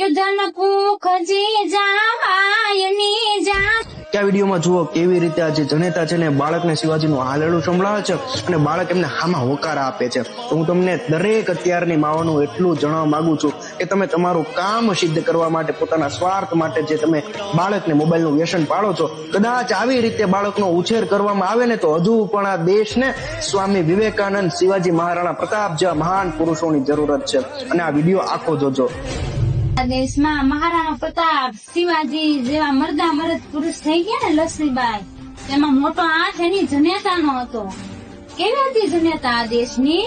કે જનકુખજી જામાયની જા ત્યાં વિડીયોમાં જુઓ કેવી રીતે આ જે જનેતા છે ને બાળકને શિવાજીનું હાલેલું સંભળાવે છે અને બાળક એમને હામાં હોકારા આપે છે. તો હું તમને દરેક અત્યારની માઓનું એટલું જણાવવા માંગુ છું કે તમે તમારું કામ સિદ્ધ કરવા માટે, પોતાના સ્વાર્થ માટે જે તમે બાળકને મોબાઈલનું વ્યસન પાડો છો, કદાચ આવી રીતે બાળકનો ઉછેર કરવામાં આવે ને તો હજુ પણ આ દેશને સ્વામી વિવેકાનંદ, શિવાજી મહારાણા પ્રતાપ જેવા મહાન પુરુષોની જરૂરત છે. અને આ વિડીયો આખો જોજો. દેશમાં મહારાણા પ્રતાપ, શિવાજી જેવા મર્દા મર્દ પુરુષ થઈ ગયા ને લક્ષ્મીબાઈ, એમાં મોટો હાથ એની જનેતાનો હતો. કેવી હતી જનેતા આ દેશની?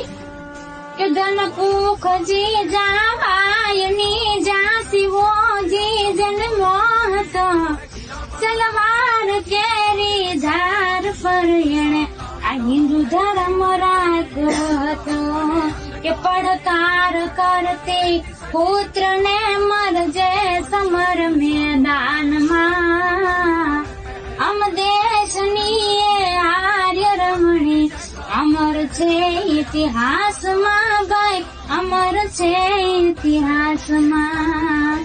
કે જનકુખજી જામાયની જા શિવોજી જન્મો હતો, સલવાર કેરી ધાર પર એણે આ હિન્દુ ધર્મ રાખ્યો હતો. કે પડકાર કરતી પુત્ર ને મરજે સમર મેદાનમાં, અમ દેશની આર્ય રમણી અમર છે ઇતિહાસમાં, ગઈ અમર છે ઇતિહાસમાં.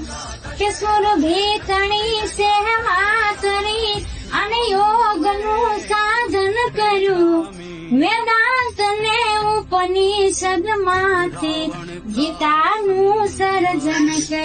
કે સુર ભીતણી સેવા કરી અને યોગનું સાધન કર્યું, વેદાંત ને ઉપનિષદ માંથી ગીતાનું સર્જન કર્યું.